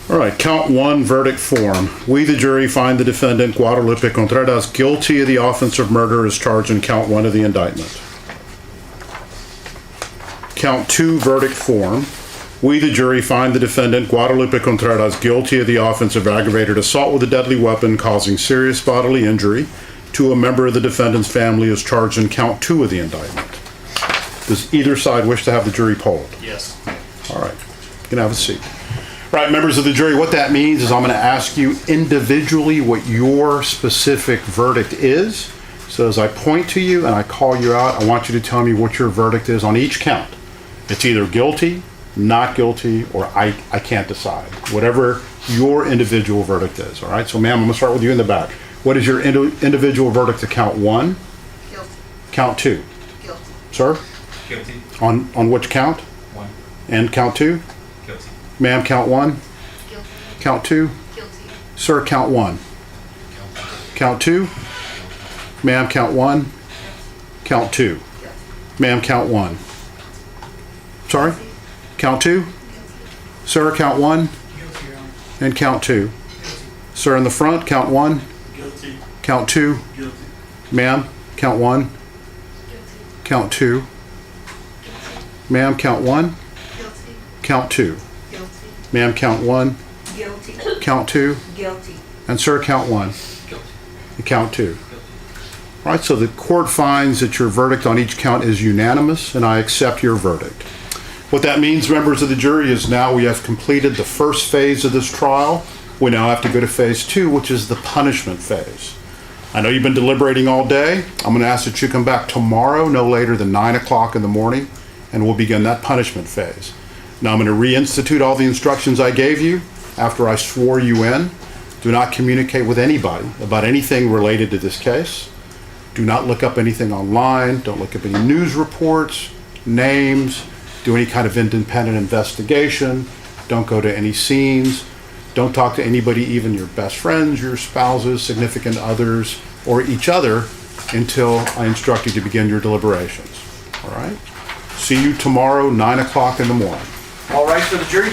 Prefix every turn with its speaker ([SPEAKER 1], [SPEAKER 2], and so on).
[SPEAKER 1] All right, count one, verdict form. We, the jury, find the defendant, Guadalupe Contreras, guilty of the offense of murder as charged in count one of the indictment. Count two, verdict form. We, the jury, find the defendant, Guadalupe Contreras, guilty of the offense of aggravated assault with a deadly weapon causing serious bodily injury to a member of the defendant's family as charged in count two of the indictment. Does either side wish to have the jury polled?
[SPEAKER 2] Yes.
[SPEAKER 1] All right, you can have a seat. All right, members of the jury, what that means is I'm going to ask you individually what your specific verdict is. So as I point to you and I call you out, I want you to tell me what your verdict is on each count. It's either guilty, not guilty, or I can't decide. Whatever your individual verdict is, all right? So ma'am, I'm going to start with you in the back. What is your individual verdict to count one?
[SPEAKER 3] Guilty.
[SPEAKER 1] Count two?
[SPEAKER 3] Guilty.
[SPEAKER 1] Sir?
[SPEAKER 2] Guilty.
[SPEAKER 1] On which count?
[SPEAKER 2] One.
[SPEAKER 1] And count two?
[SPEAKER 2] Guilty.
[SPEAKER 1] Ma'am, count one?
[SPEAKER 3] Guilty.
[SPEAKER 1] Count two?
[SPEAKER 3] Guilty.
[SPEAKER 1] Sir, count one. Count two? Ma'am, count one. Count two.
[SPEAKER 3] Guilty.
[SPEAKER 1] Ma'am, count one. Sorry? Count two?
[SPEAKER 3] Guilty.
[SPEAKER 1] Sir, count one.
[SPEAKER 2] Guilty, Your Honor.
[SPEAKER 1] And count two. Sir, in the front, count one.
[SPEAKER 2] Guilty.
[SPEAKER 1] Count two.
[SPEAKER 2] Guilty.
[SPEAKER 1] Ma'am, count one.
[SPEAKER 3] Guilty.
[SPEAKER 1] Count two. Ma'am, count one.
[SPEAKER 3] Guilty.
[SPEAKER 1] Count two.
[SPEAKER 3] Guilty.
[SPEAKER 1] Ma'am, count one.
[SPEAKER 3] Guilty.
[SPEAKER 1] Count two.
[SPEAKER 3] Guilty.
[SPEAKER 1] And sir, count one.
[SPEAKER 2] Guilty.
[SPEAKER 1] And count two. All right, so the court finds that your verdict on each count is unanimous, and I accept your verdict. What that means, members of the jury, is now we have completed the first phase of this trial. We now have to go to phase two, which is the punishment phase. I know you've been deliberating all day. I'm going to ask that you come back tomorrow, no later than 9 o'clock in the morning, and we'll begin that punishment phase. Now I'm going to reinstitute all the instructions I gave you after I swore you in. Do not communicate with anybody about anything related to this case. Do not look up anything online. Don't look up any news reports, names, do any kind of independent investigation. Don't go to any scenes. Don't talk to anybody, even your best friends, your spouses, significant others, or each other until I instruct you to begin your deliberations. All right? See you tomorrow, 9 o'clock in the morning.
[SPEAKER 2] All right for the jury?